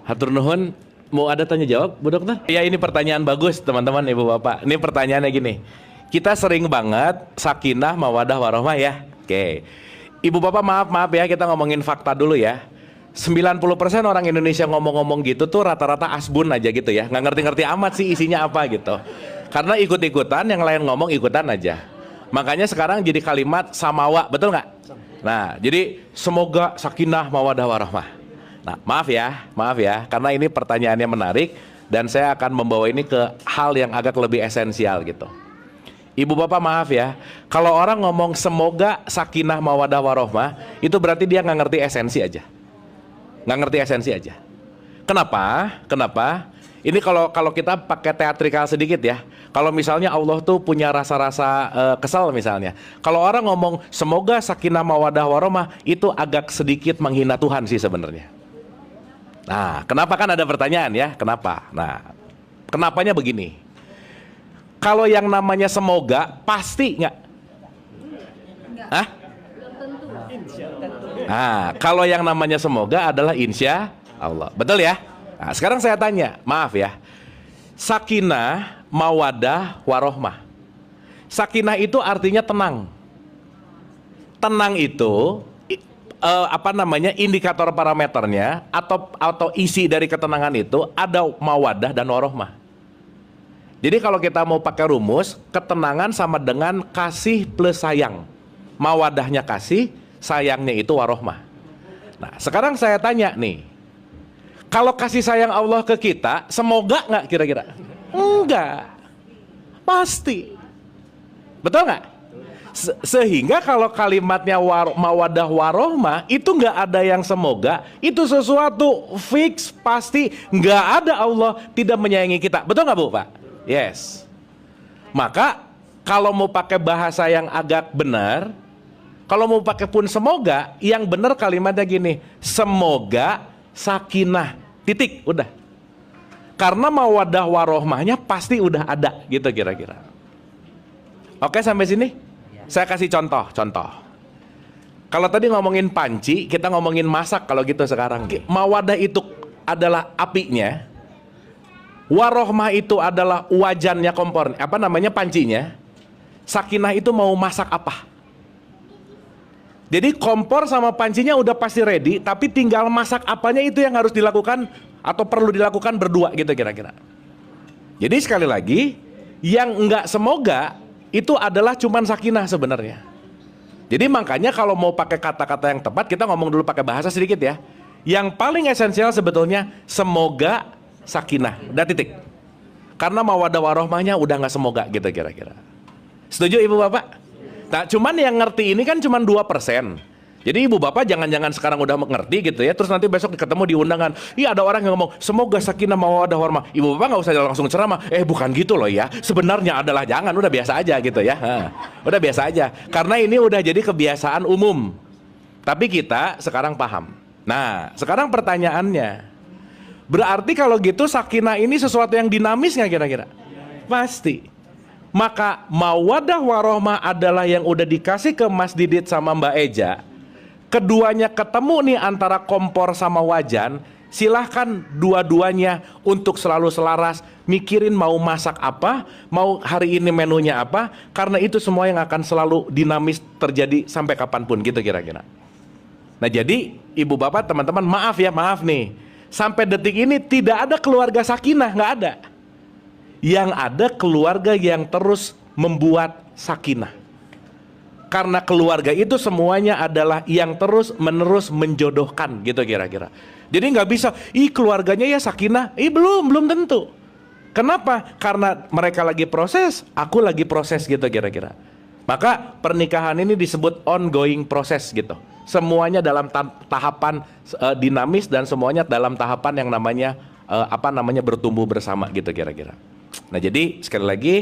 Hatur nuhun. Mau ada tanya jawab Bu Dokter? Ya ini pertanyaan bagus teman-teman ibu bapak. Ini pertanyaannya gini, kita sering banget sakinah, mawadah, warohmah ya. Oke. Ibu bapak maaf ya, kita ngomongin fakta dulu ya. 90% orang Indonesia ngomong-ngomong gitu tuh rata-rata asbun aja gitu ya. Nggak ngerti-ngerti amat sih isinya apa gitu. Karena ikut-ikutan, yang lain ngomong ikutan aja. Makanya sekarang jadi kalimat samawa, betul nggak? Nah, jadi semoga sakinah, mawadah, warohmah. Nah, maaf ya, karena ini pertanyaannya menarik dan saya akan membawa ini ke hal yang agak lebih esensial gitu. Ibu bapak maaf ya, kalau orang ngomong semoga sakinah, mawadah, warohmah, itu berarti dia nggak ngerti esensi aja. Nggak ngerti esensi aja. Kenapa? Ini kalau kita pakai teatrikal sedikit ya. Kalau misalnya Allah tuh punya rasa-rasa kesal misalnya. Kalau orang ngomong semoga sakinah, mawadah, warohmah, itu agak sedikit menghina Tuhan sih sebenarnya. Nah, kenapa kan ada pertanyaan ya? Kenapa? Nah, kenapanya begini. Kalau yang namanya semoga pasti nggak? Hah? Nah, kalau yang namanya semoga adalah insya Allah. Betul ya? Nah, sekarang saya tanya, maaf ya. Sakinah, mawadah, warohmah. Sakinah itu artinya tenang. Tenang itu indikator parameternya atau isi dari ketenangan itu ada mawadah dan warohmah. Jadi kalau kita mau pakai rumus, ketenangan sama dengan kasih plus sayang. Mawadahnya kasih, sayangnya itu warohmah. Nah, sekarang saya tanya nih, kalau kasih sayang Allah ke kita, semoga nggak kira-kira? Enggak, pasti. Betul nggak? Sehingga kalau kalimatnya mawadah, warohmah, itu nggak ada yang semoga, itu sesuatu fix, pasti. Nggak ada Allah tidak menyayangi kita. Betul nggak Bu, Pak? Yes. Maka kalau mau pakai bahasa yang agak benar, kalau mau pakai pun semoga, yang benar kalimatnya gini, semoga sakinah, titik, udah. Karena mawadah warohmahnya pasti udah ada, gitu kira-kira. Oke, sampai sini? Saya kasih contoh. Kalau tadi ngomongin panci, kita ngomongin masak kalau gitu sekarang. Mawadah itu adalah apinya, warohmah itu adalah wajannya, kompor, pancinya. Sakinah itu mau masak apa? Jadi kompor sama pancinya udah pasti ready, tapi tinggal masak apanya itu yang harus dilakukan atau perlu dilakukan berdua gitu kira-kira. Jadi sekali lagi, yang enggak semoga itu adalah cuman sakinah sebenarnya. Jadi makanya kalau mau pakai kata-kata yang tepat, kita ngomong dulu pakai bahasa sedikit ya. Yang paling esensial sebetulnya semoga sakinah, udah titik. Karena mawadah warohmahnya udah nggak semoga gitu kira-kira. Setuju ibu bapak? Nah, cuman yang ngerti ini kan cuman 2%. Jadi ibu bapak jangan-jangan sekarang udah mengerti gitu ya, terus nanti besok ketemu di undangan, iya ada orang yang ngomong semoga sakinah, mawadah, warohmah. Ibu bapak nggak usah langsung ceramah, bukan gitu loh ya, sebenarnya adalah, jangan, udah biasa aja gitu ya. Udah biasa aja, karena ini udah jadi kebiasaan umum. Tapi kita sekarang paham. Nah, sekarang pertanyaannya, berarti kalau gitu sakinah ini sesuatu yang dinamis nggak kira-kira? Pasti. Maka mawadah warohmah adalah yang udah dikasih ke Mas Didit sama Mbak Eja. Keduanya ketemu nih antara kompor sama wajan. Silahkan dua-duanya untuk selalu selaras, mikirin mau masak apa, mau hari ini menunya apa. Karena itu semua yang akan selalu dinamis terjadi sampai kapanpun gitu kira-kira. Nah jadi ibu bapak teman-teman maaf nih, sampai detik ini tidak ada keluarga sakinah, nggak ada. Yang ada keluarga yang terus membuat sakinah. Karena keluarga itu semuanya adalah yang terus menerus menjodohkan gitu kira-kira. Jadi nggak bisa, keluarganya ya sakinah, belum tentu. Kenapa? Karena mereka lagi proses, aku lagi proses gitu kira-kira. Maka pernikahan ini disebut ongoing proses gitu. Semuanya dalam tahapan dinamis dan semuanya dalam tahapan yang namanya bertumbuh bersama gitu kira-kira. Nah jadi sekali lagi,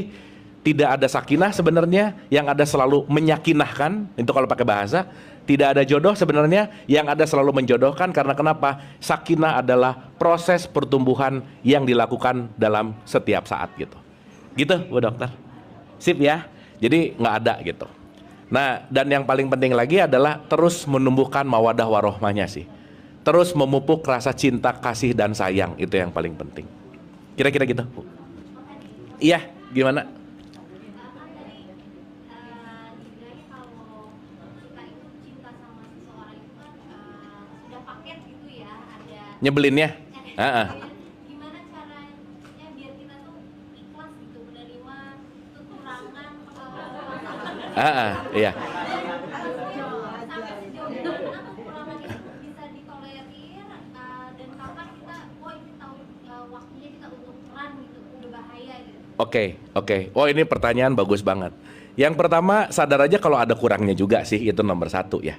tidak ada sakinah sebenarnya, yang ada selalu menyakinahkan. Itu kalau pakai bahasa. Tidak ada jodoh sebenarnya, yang ada selalu menjodohkan. Karena kenapa? Sakinah adalah proses pertumbuhan yang dilakukan dalam setiap saat gitu. Gitu Bu Dokter. Sip ya. Jadi nggak ada gitu. Nah, dan yang paling penting lagi adalah terus menumbuhkan mawadah warohmahnya sih. Terus memupuk rasa cinta, kasih dan sayang, itu yang paling penting. Kira-kira gitu Bu. Iya, gimana? paket gitu ya, ada Nyebelinnya. Heeh. gimana caranya biar kita tuh ikhlas gitu menerima kekurangan Iya. sampai sejauh mana kekurangan itu bisa ditolerir dan kapan kita ini tahu waktunya kita untuk run gitu, udah bahaya gitu. Oke. Oh, ini pertanyaan bagus banget. Yang pertama, sadar aja kalau ada kurangnya juga sih, itu nomor satu ya.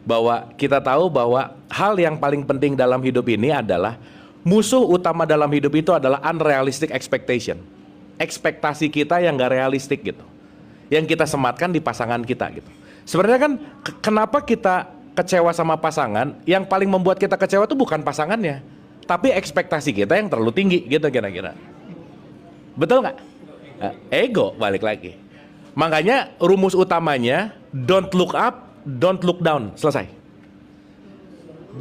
Bahwa kita tahu bahwa hal yang paling penting dalam hidup ini adalah musuh utama dalam hidup itu adalah unrealistic expectation. Ekspektasi kita yang gak realistik gitu. Yang kita sematkan di pasangan kita gitu. Sebenarnya kan kenapa kita kecewa sama pasangan, yang paling membuat kita kecewa itu bukan pasangannya, tapi ekspektasi kita yang terlalu tinggi gitu kira-kira. Betul nggak? Ego balik lagi. Makanya rumus utamanya don't look up, don't look down. Selesai.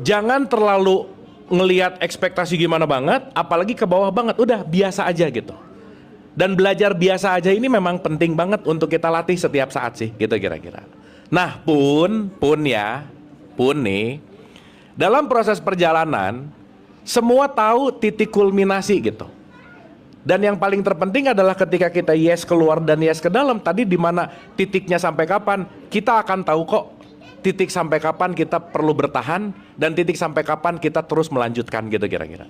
Jangan terlalu ngelihat ekspektasi gimana banget, apalagi ke bawah banget. Udah biasa aja gitu. Dan belajar biasa aja ini memang penting banget untuk kita latih setiap saat sih, gitu kira-kira. Nah, pun nih, dalam proses perjalanan, semua tahu titik kulminasi gitu. Dan yang paling terpenting adalah ketika kita yes keluar dan yes ke dalam, tadi di mana titiknya sampai kapan, kita akan tahu kok titik sampai kapan kita perlu bertahan, dan titik sampai kapan kita terus melanjutkan gitu kira-kira.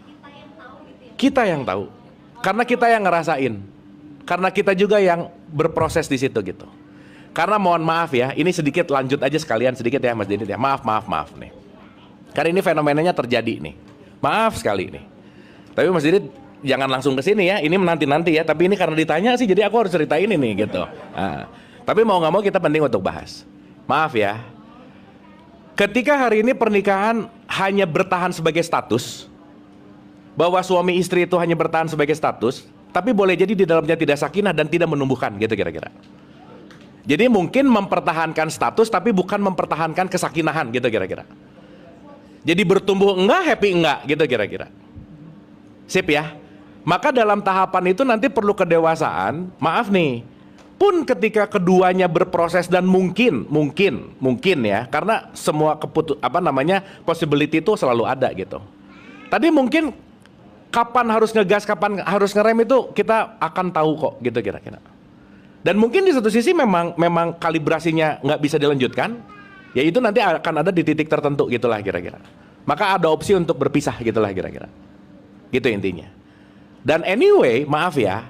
Kita yang tahu. Karena kita yang ngerasain. Karena kita juga yang berproses di situ gitu. Karena mohon maaf ya, ini sedikit lanjut aja sekalian sedikit ya Mas Didit ya. Maaf nih. Karena ini fenomenanya terjadi nih. Maaf sekali nih. Tapi Mas Didit jangan langsung ke sini ya. Ini nanti ya, tapi ini karena ditanya sih jadi aku harus ceritain ini gitu. Nah, tapi mau nggak mau kita penting untuk bahas. Maaf ya. Ketika hari ini pernikahan hanya bertahan sebagai status, bahwa suami istri itu hanya bertahan sebagai status, tapi boleh jadi di dalamnya tidak sakinah dan tidak menumbuhkan gitu kira-kira. Jadi mungkin mempertahankan status tapi bukan mempertahankan kesakinahan gitu kira-kira. Jadi bertumbuh enggak, happy enggak gitu kira-kira. Sip ya. Maka dalam tahapan itu nanti perlu kedewasaan. Maaf nih, pun ketika keduanya berproses dan mungkin ya, karena semua possibility itu selalu ada gitu. Tadi mungkin kapan harus ngegas, kapan harus ngerem itu kita akan tahu kok gitu kira-kira. Dan mungkin di satu sisi memang kalibrasinya nggak bisa dilanjutkan, ya itu nanti akan ada di titik tertentu gitulah kira-kira. Maka ada opsi untuk berpisah gitulah kira-kira. Gitu intinya. Dan anyway, maaf ya,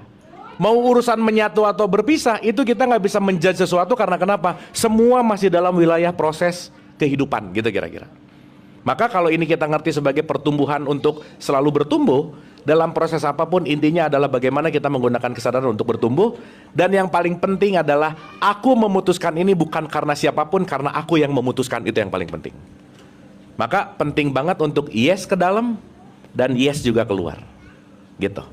mau urusan menyatu atau berpisah itu kita nggak bisa menjudge sesuatu karena kenapa? Semua masih dalam wilayah proses kehidupan gitu kira-kira. Maka kalau ini kita ngerti sebagai pertumbuhan untuk selalu bertumbuh, dalam proses apapun intinya adalah bagaimana kita menggunakan kesadaran untuk bertumbuh. Dan yang paling penting adalah aku memutuskan ini bukan karena siapapun, karena aku yang memutuskan, itu yang paling penting. Maka penting banget untuk yes ke dalam dan yes juga keluar. Gitu.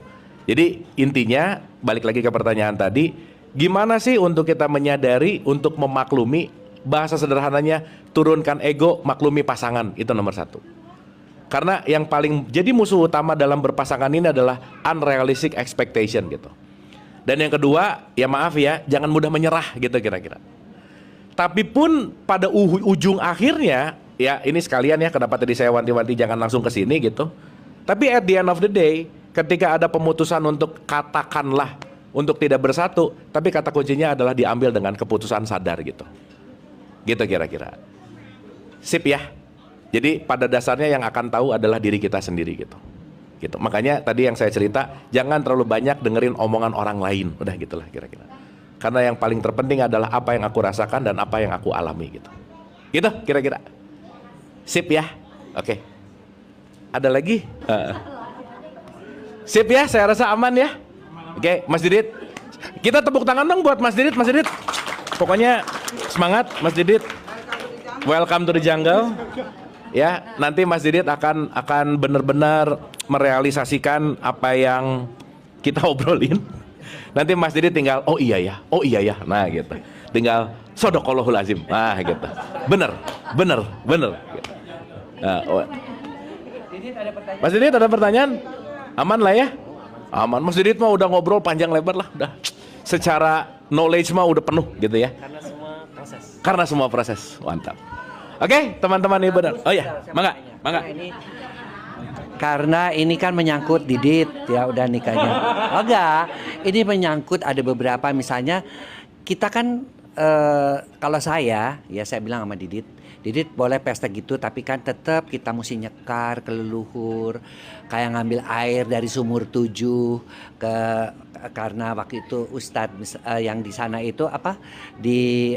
Jadi intinya balik lagi ke pertanyaan tadi, gimana sih untuk kita menyadari untuk memaklumi. Bahasa sederhananya, turunkan ego, maklumi pasangan, itu nomor satu. Karena yang paling jadi musuh utama dalam berpasangan ini adalah unrealistic expectation gitu. Dan yang kedua, ya maaf ya, jangan mudah menyerah gitu kira-kira. Tapi pun pada ujung akhirnya, ya ini sekalian ya, kenapa tadi saya wanti-wanti jangan langsung ke sini gitu. Tapi at the end of the day, ketika ada pemutusan untuk katakanlah untuk tidak bersatu, tapi kata kuncinya adalah diambil dengan keputusan sadar gitu. Gitu kira-kira. Sip ya. Jadi pada dasarnya yang akan tahu adalah diri kita sendiri gitu. Gitu. Makanya tadi yang saya cerita, jangan terlalu banyak dengerin omongan orang lain. Udah gitulah kira-kira. Karena yang paling terpenting adalah apa yang aku rasakan dan apa yang aku alami gitu. Gitu kira-kira. Sip ya. Oke. Ada lagi? Sip ya, saya rasa aman ya. Oke, Mas Didit. Kita tepuk tangan dong buat Mas Didit, Mas Didit. Pokoknya semangat Mas Didit. Welcome to the jungle. Ya, nanti Mas Didit akan benar-benar merealisasikan apa yang kita obrolin. Nanti Mas Didit tinggal oh iya ya. Nah gitu. Tinggal sodaqallahul azim. Nah gitu. Bener. Gitu. Nah, Mas Didit ada pertanyaan? Aman lah ya? Aman. Mas Didit mah udah ngobrol panjang lebar lah, udah. Secara knowledge mah udah penuh gitu ya. Karena semua proses. Mantap. Oke, teman-teman ibu dan oh ya, mangga. Karena ini kan menyangkut Didit ya udah nikahnya. Oh enggak, ini menyangkut ada beberapa misalnya kita kan kalau saya bilang sama Didit boleh pesta gitu tapi kan tetap kita mesti nyekar ke leluhur kayak ngambil air dari sumur 7 karena waktu itu Ustadz yang di sana itu di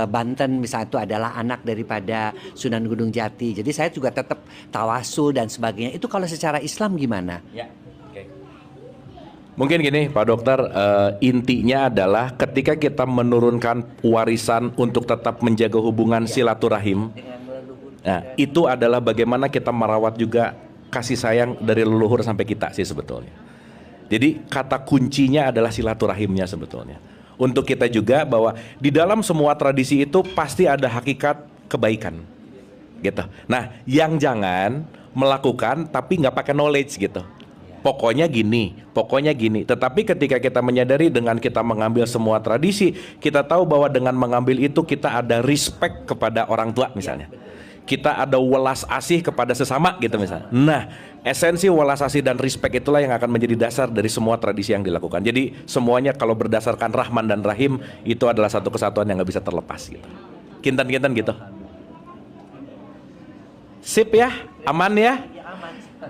Banten misalnya itu adalah anak daripada Sunan Gunung Jati. Jadi saya juga tetap tawasul dan sebagainya. Itu kalau secara Islam gimana? Ya. Mungkin gini Pak Dokter, intinya adalah ketika kita menurunkan warisan untuk tetap menjaga hubungan silaturahim, nah, itu adalah bagaimana kita merawat juga kasih sayang dari leluhur sampai kita sih sebetulnya. Jadi kata kuncinya adalah silaturahimnya sebetulnya. Untuk kita juga bahwa di dalam semua tradisi itu pasti ada hakikat kebaikan, gitu. Nah, yang jangan melakukan tapi nggak pakai knowledge gitu. Pokoknya gini. Tetapi ketika kita menyadari dengan kita mengambil semua tradisi, kita tahu bahwa dengan mengambil itu kita ada respect kepada orang tua misalnya. Kita ada welas asih kepada sesama gitu misalnya. Nah, esensi welas asih dan respect itulah yang akan menjadi dasar dari semua tradisi yang dilakukan. Jadi semuanya kalau berdasarkan Rahman dan Rahim itu adalah satu kesatuan yang nggak bisa terlepas gitu. Kinten-kinten gitu. Sip ya, aman ya.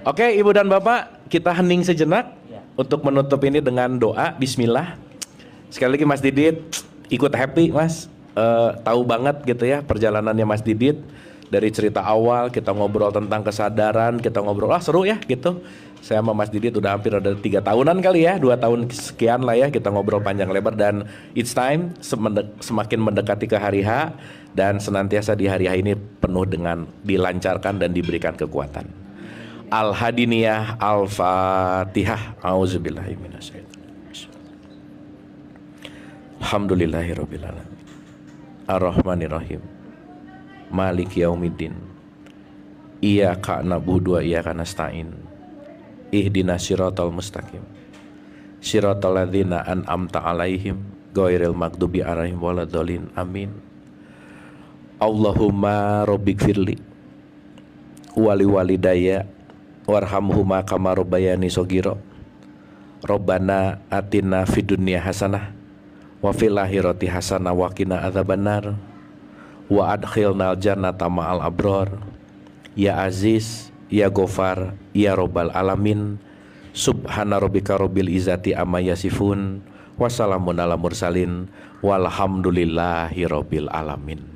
Oke, Ibu dan Bapak, kita hening sejenak untuk menutup ini dengan doa. Bismillah. Sekali lagi Mas Didit ikut happy Mas, tahu banget gitu ya perjalanannya Mas Didit. Dari cerita awal kita ngobrol tentang kesadaran, kita ngobrol seru ya gitu. Saya sama Mas Didit udah hampir ada 3 tahunan kali ya, 2 tahun sekian lah ya kita ngobrol panjang lebar. Dan each time semakin mendekati ke hari H, dan senantiasa di hari H ini penuh dengan dilancarkan dan diberikan kekuatan. Al-Hadiniyah Al-Fatihah. A'udzubillahi minasyaitonir. Alhamdulillahirabbil alamin. Ar-Rahmanirrahim. Maliki yaumiddin. Iyyaka na'budu wa iyyaka nasta'in. Ihdinas siratal mustaqim. Siratal ladzina an'amta 'alaihim ghairil maghdubi 'alaihim waladdallin. Amin. Allahumma rabbighfirli wali walidayya warhamhuma kama rabbayani shaghira. Rabbana atina fid dunya hasanah wa fil akhirati hasanah wa qina adzabannar wa adkhilnal jannata ma'al abrar. Ya Aziz, ya Ghafar, ya Rabbal alamin. Subhana rabbika rabbil izzati amma yasifun wa salamun alal mursalin walhamdulillahi rabbil alamin.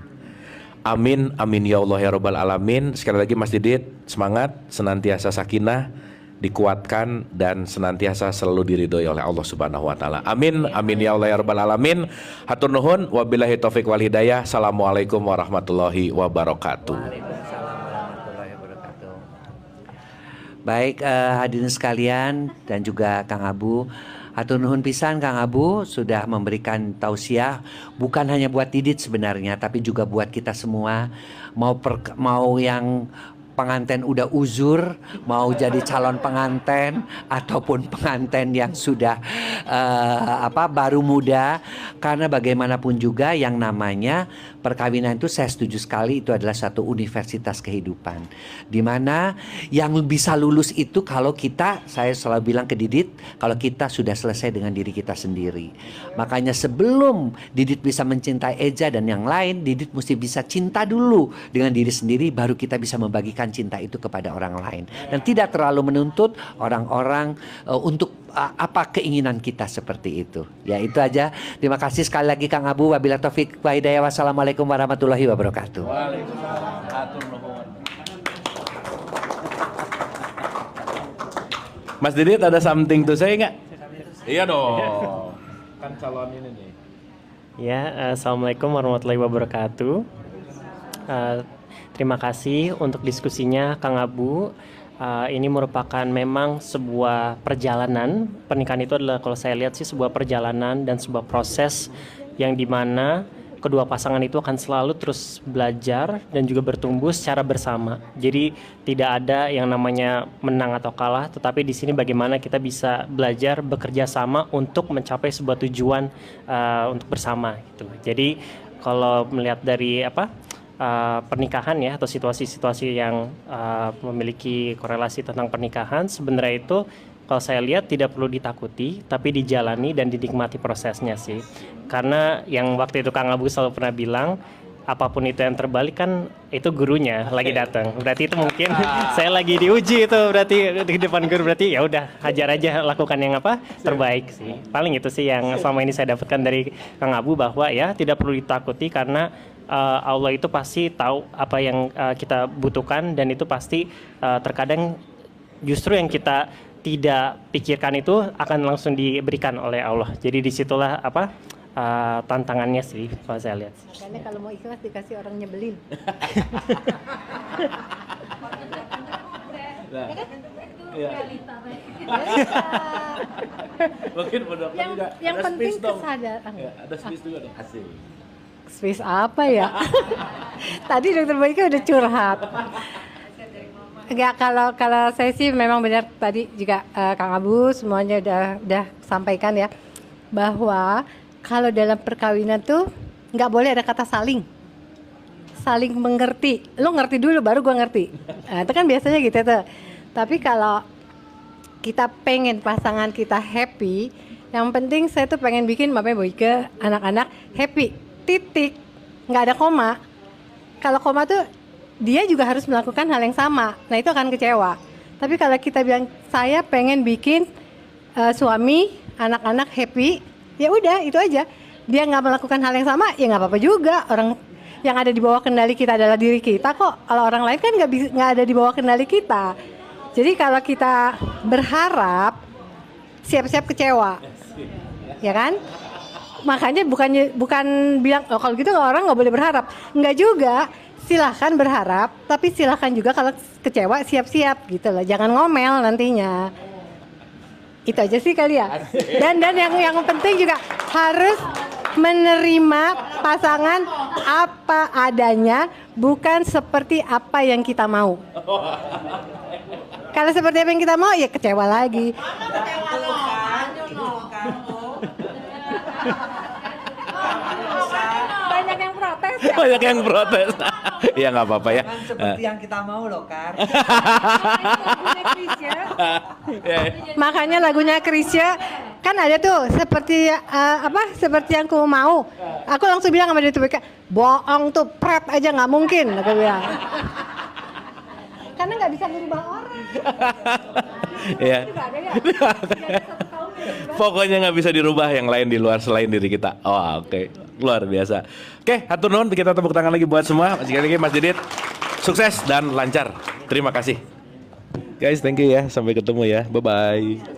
Amin, amin ya Allah ya Rabbal alamin. Sekali lagi Mas Didit, semangat, senantiasa sakinah, dikuatkan dan senantiasa selalu diridhoi oleh Allah Subhanahu wa taala. Amin, amin ya Allah ya Rabbal alamin. Hatur nuhun, wabillahi taufik wal hidayah. Assalamualaikum warahmatullahi wabarakatuh. Waalaikumsalam warahmatullahi wabarakatuh. Baik, hadirin sekalian dan juga Kang Abu, hatur nuhun pisan Kang Abu sudah memberikan tausiah bukan hanya buat Didit sebenarnya tapi juga buat kita semua. Mau yang pengantin udah uzur, mau jadi calon pengantin ataupun pengantin yang sudah baru muda, karena bagaimanapun juga yang namanya perkawinan itu saya setuju sekali itu adalah satu universitas kehidupan, dimana yang bisa lulus itu kalau kita, saya selalu bilang ke Didit, kalau kita sudah selesai dengan diri kita sendiri. Makanya sebelum Didit bisa mencintai Eja dan yang lain, Didit mesti bisa cinta dulu dengan diri sendiri, baru kita bisa membagikan cinta itu kepada orang lain dan tidak terlalu menuntut orang-orang untuk apa keinginan kita seperti itu. Ya itu aja. Terima kasih sekali lagi Kang Abu. Wabillahi taufik wa hidayah. Wassalamualaikum warahmatullahi wabarakatuh. Mas Didit ada something to say nggak? Iya dong. Kan calon ini nih. Ya, assalamualaikum warahmatullahi wabarakatuh. Terima kasih untuk diskusinya Kang Abu. Ini merupakan memang sebuah perjalanan. Pernikahan itu adalah kalau saya lihat sih sebuah perjalanan dan sebuah proses yang dimana kedua pasangan itu akan selalu terus belajar dan juga bertumbuh secara bersama. Jadi tidak ada yang namanya menang atau kalah, tetapi di sini bagaimana kita bisa belajar bekerja sama untuk mencapai sebuah tujuan untuk bersama gitu. Jadi kalau melihat dari pernikahan ya, atau situasi-situasi yang memiliki korelasi tentang pernikahan, sebenarnya itu kalau saya lihat tidak perlu ditakuti, tapi dijalani dan dinikmati prosesnya sih. Karena yang waktu itu Kang Abu selalu pernah bilang, apapun itu yang terbalik kan itu gurunya lagi datang. Berarti itu mungkin saya lagi diuji itu, berarti di depan guru, berarti ya udah hajar aja, lakukan yang apa terbaik sih. Paling itu sih yang selama ini saya dapatkan dari Kang Abu, bahwa ya tidak perlu ditakuti karena Allah itu pasti tahu apa yang kita butuhkan, dan itu pasti terkadang justru yang kita tidak pikirkan itu akan langsung diberikan oleh Allah. Jadi disitulah apa tantangannya sih kalau saya lihat. Makanya kalau mau ikhlas dikasih orang nyebelin. Nah, Itu iya. realita. Mungkin benar Yang penting kesadaran. Ya, ada space juga dong. Asik. Space apa ya? Tadi dokter Boyke udah curhat. Enggak, kalau saya sih memang benar, tadi juga Kang Abu semuanya udah sampaikan ya, bahwa kalau dalam perkawinan tuh nggak boleh ada kata saling mengerti. Lo ngerti dulu baru gua ngerti. Nah, itu kan biasanya gitu tuh. Tapi kalau kita pengen pasangan kita happy, yang penting saya tuh pengen bikin Bapak Boyke anak-anak happy. Titik. Nggak ada koma. Kalau koma tuh dia juga harus melakukan hal yang sama. Nah, itu akan kecewa. Tapi kalau kita bilang saya pengen bikin suami, anak-anak happy, ya udah itu aja. Dia nggak melakukan hal yang sama, ya nggak apa-apa juga. Orang yang ada di bawah kendali kita adalah diri kita kok. Kalau orang lain kan nggak ada di bawah kendali kita. Jadi kalau kita berharap, siap-siap kecewa, ya kan? Makanya bukan bilang oh, kalau gitu orang nggak boleh berharap. Nggak juga. Silahkan berharap, tapi silahkan juga kalau kecewa siap-siap gitu loh. Jangan ngomel nantinya. Itu aja sih kali ya. Dan yang penting juga harus menerima pasangan apa adanya, bukan seperti apa yang kita mau. Kalau seperti apa yang kita mau ya kecewa lagi. Banyak yang protes ya. Banyak yang protes. Ya nggak apa-apa ya. Kan seperti yang kita mau loh, Kar. Makanya lagunya Krisya kan ada tuh seperti seperti yang ku mau. Aku langsung bilang sama dia tuh, bohong tuh, pret aja nggak mungkin, aku bilang. Karena nggak bisa merubah orang. Iya. Pokoknya nggak bisa dirubah yang lain di luar selain diri kita. Oh, oke. Luar biasa. Oke, hatur nuhun, kita tepuk tangan lagi buat semua. Sekali lagi Mas Didit, sukses dan lancar. Terima kasih. Guys, thank you ya. Sampai ketemu ya. Bye-bye.